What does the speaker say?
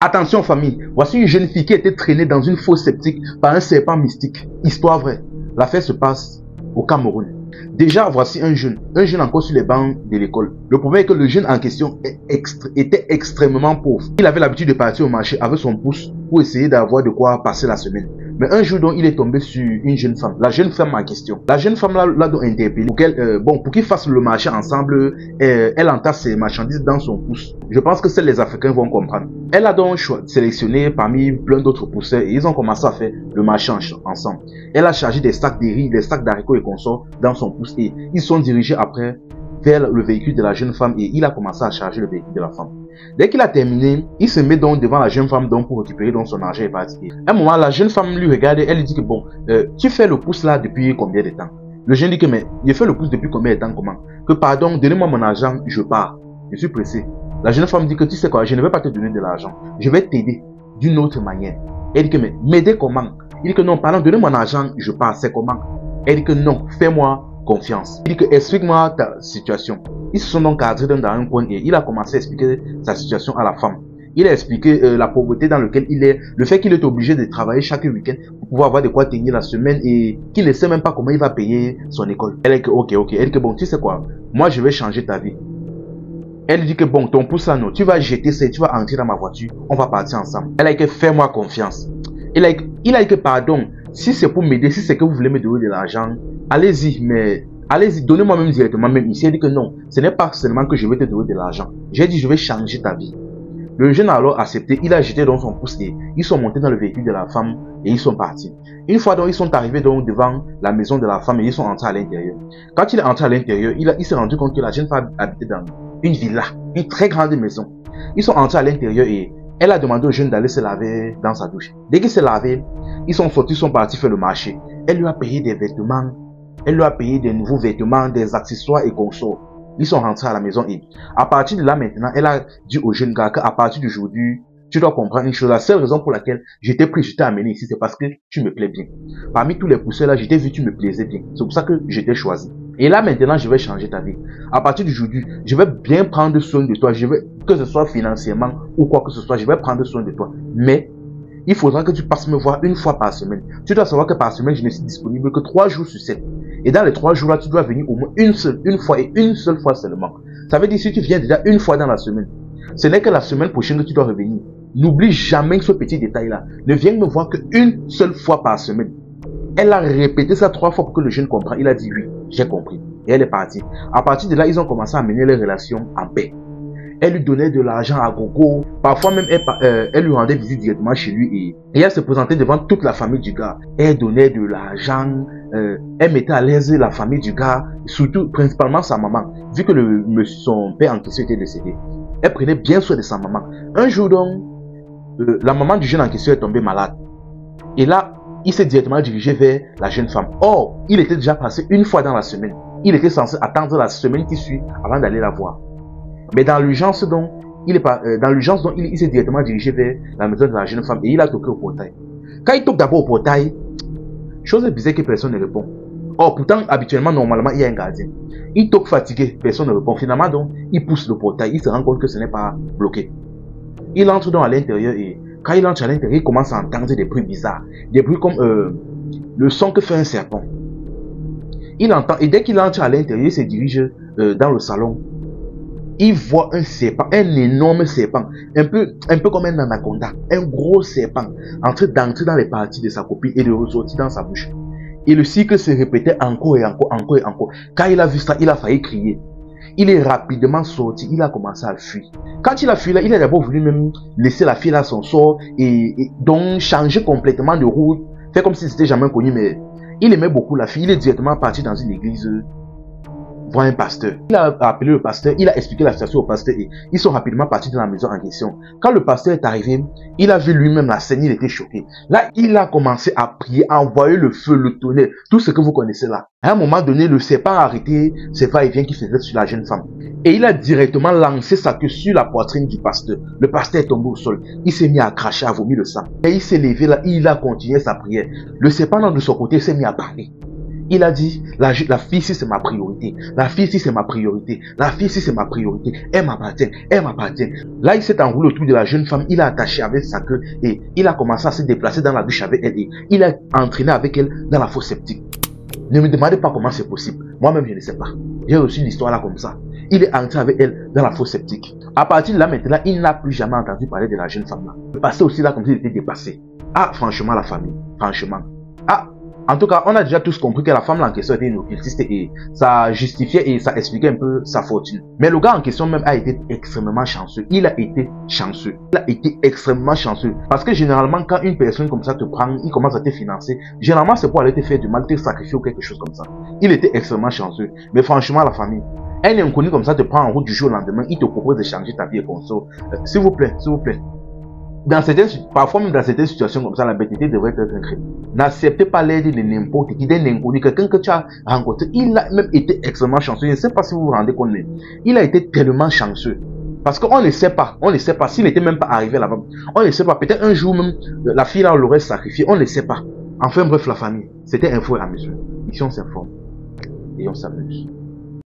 Attention famille, voici une jeune fille qui a été traînée dans une fosse septique par un serpent mystique. Histoire vraie. L'affaire se passe au Cameroun. Déjà, voici un jeune encore sur les bancs de l'école. Le problème est que le jeune en question était extrêmement pauvre. Il avait l'habitude de partir au marché avec son pouce pour essayer d'avoir de quoi passer la semaine. Mais un jour donc, il est tombé sur une jeune femme. La jeune femme en question. La jeune femme l'a donc interpellé pour qu'ils fassent le marché ensemble. Elle entasse ses marchandises dans son pouce. Je pense que seuls les Africains vont comprendre. Elle a donc sélectionné parmi plein d'autres pousseurs et ils ont commencé à faire le marché ensemble. Elle a chargé des sacs de riz, des sacs d'haricots et consorts dans son pouce et ils sont dirigés après vers le véhicule de la jeune femme et il a commencé à charger le véhicule de la femme. Dès qu'il a terminé, il se met donc devant la jeune femme donc pour récupérer donc son argent et partir. À un moment, la jeune femme lui regarde et elle lui dit que bon, tu fais le pouce là depuis combien de temps? Le jeune dit que mais, je fais le pouce depuis combien de temps, comment? Que pardon, donnez-moi mon argent, je pars. Je suis pressé. La jeune femme dit que tu sais quoi, je ne vais pas te donner de l'argent. Je vais t'aider d'une autre manière. Elle dit que mais, m'aider comment? Il dit que non, pardon, donnez-moi mon argent, je pars, c'est comment? Elle dit que non, fais-moi confiance. Il dit que explique-moi ta situation. Ils se sont donc cadrés dans un coin et il a commencé à expliquer sa situation à la femme. Il a expliqué la pauvreté dans laquelle il est, le fait qu'il est obligé de travailler chaque week-end pour pouvoir avoir de quoi tenir la semaine et qu'il ne sait même pas comment il va payer son école. Elle dit que ok. Elle dit que bon, tu sais quoi, moi je vais changer ta vie. Elle dit que bon, ton pouce là non, tu vas jeter ça et tu vas entrer dans ma voiture, on va partir ensemble. Elle a dit que fais-moi confiance. Il a dit que pardon, si c'est pour m'aider, si c'est que vous voulez me donner de l'argent, allez-y, mais allez-y, donnez-moi même directement, même ici. Elle dit que non, ce n'est pas seulement que je vais te donner de l'argent. J'ai dit, je vais changer ta vie. Le jeune a alors accepté, il a jeté dans son pouce et ils sont montés dans le véhicule de la femme et ils sont partis. Une fois donc, ils sont arrivés donc devant la maison de la femme et ils sont entrés à l'intérieur. Quand il est entré à l'intérieur, il s'est rendu compte que la jeune femme habitait dans une villa, une très grande maison. Ils sont entrés à l'intérieur et elle a demandé au jeune d'aller se laver dans sa douche. Dès qu'il s'est lavé, ils sont sortis, ils sont partis faire le marché. Elle lui a payé des vêtements, elle lui a payé des nouveaux vêtements, des accessoires et consorts. Ils sont rentrés à la maison et à partir de là maintenant, elle a dit au jeune gars qu'à partir d'aujourd'hui, tu dois comprendre une chose. La seule raison pour laquelle je t'ai pris, je t'ai amené ici, c'est parce que tu me plais bien. Parmi tous les pousseurs là, je t'ai vu, tu me plaisais bien. C'est pour ça que je t'ai choisi. Et là maintenant, je vais changer ta vie. À partir d'aujourd'hui, je vais bien prendre soin de toi. Je vais, que ce soit financièrement ou quoi que ce soit, je vais prendre soin de toi. Mais il faudra que tu passes me voir une fois par semaine. Tu dois savoir que par semaine, je ne suis disponible que 3 jours sur 7. Et dans les 3 jours là, tu dois venir au moins une fois et une seule fois seulement. Ça veut dire si tu viens déjà une fois dans la semaine, ce n'est que la semaine prochaine que tu dois revenir. N'oublie jamais ce petit détail là. Ne viens me voir qu'une seule fois par semaine. Elle a répété ça 3 fois pour que le jeune comprenne. Il a dit oui, j'ai compris. Et elle est partie. À partir de là, ils ont commencé à mener les relations en paix. Elle lui donnait de l'argent à gogo. Parfois même, elle lui rendait visite directement chez lui et elle se présentait devant toute la famille du gars. Elle donnait de l'argent. Elle mettait à l'aise la famille du gars, surtout, principalement sa maman. Vu que son père en question était décédé. Elle prenait bien soin de sa maman. Un jour donc, la maman du jeune en question est tombée malade. Et là, il s'est directement dirigé vers la jeune femme. Or, il était déjà passé une fois dans la semaine. Il était censé attendre la semaine qui suit avant d'aller la voir. Mais dans l'urgence donc, il s'est directement dirigé vers la maison de la jeune femme et il a toqué au portail. Quand il toque d'abord au portail, chose bizarre que personne ne répond. Or, pourtant, habituellement, normalement, il y a un gardien. Il toque fatigué, personne ne répond. Finalement donc, il pousse le portail, il se rend compte que ce n'est pas bloqué. Il entre donc à l'intérieur et quand il entre à l'intérieur, il commence à entendre des bruits bizarres. Des bruits comme le son que fait un serpent. Il entend, et dès qu'il entre à l'intérieur, il se dirige dans le salon. Il voit un serpent, un énorme serpent, un peu comme un anaconda, un gros serpent, en train d'entrer dans les parties de sa copine et de ressortir dans sa bouche. Et le cycle se répétait encore et encore, encore et encore. Quand il a vu ça, il a failli crier. Il est rapidement sorti, il a commencé à fuir. Quand il a fui là, il a d'abord voulu même laisser la fille à son sort et donc changer complètement de route, faire comme si c'était jamais connu, mais il aimait beaucoup la fille. Il est directement parti dans une église voir un pasteur. Il a appelé le pasteur, il a expliqué la situation au pasteur et ils sont rapidement partis dans la maison en question. Quand le pasteur est arrivé, il a vu lui-même la scène, il était choqué. Là, il a commencé à prier, à envoyer le feu, le tonnerre, tout ce que vous connaissez là. À un moment donné, le serpent a arrêté ses va-et-vient qu'il faisait sur la jeune femme. Et il a directement lancé sa queue sur la poitrine du pasteur. Le pasteur est tombé au sol. Il s'est mis à cracher, à vomir le sang. Et il s'est levé là, il a continué sa prière. Le serpent de son côté s'est mis à parler. Il a dit, la fille si c'est ma priorité, la fille si c'est ma priorité, la fille si c'est ma priorité, elle m'appartient, elle m'appartient. Là, il s'est enroulé autour de la jeune femme, il a attaché avec sa queue et il a commencé à se déplacer dans la douche avec elle et il a entraîné avec elle dans la fosse septique. Ne me demandez pas comment c'est possible. Moi-même, je ne sais pas. J'ai reçu l'histoire là comme ça. Il est entré avec elle dans la fosse septique. À partir de là, maintenant, il n'a plus jamais entendu parler de la jeune femme là. Il passait aussi là comme s'il était dépassé. Ah, franchement, la famille. Franchement. Ah, en tout cas, on a déjà tous compris que la femme là en question était une occultiste et ça justifiait et ça expliquait un peu sa fortune. Mais le gars en question même a été extrêmement chanceux. Il a été chanceux. Il a été extrêmement chanceux. Parce que généralement, quand une personne comme ça te prend, il commence à te financer, généralement c'est pour aller te faire du mal, te sacrifier ou quelque chose comme ça. Il était extrêmement chanceux. Mais franchement, la famille, un inconnu comme ça te prend en route du jour au lendemain, il te propose de changer ta vie et conso. S'il vous plaît, s'il vous plaît. Parfois même dans certaines situations comme ça, la bêtité devrait être un crime. N'acceptez pas l'aide de n'importe qui, d'un inconnu, quelqu'un que tu as rencontré. Il a même été extrêmement chanceux. Je ne sais pas si vous vous rendez compte, mais il a été tellement chanceux. Parce qu'on ne sait pas, s'il n'était même pas arrivé là-bas. On ne sait pas, peut-être un jour même, la fille là, on l'aurait sacrifié, on ne sait pas. Enfin bref, la famille, c'était info et amusement. Ici on s'informe et on s'amuse.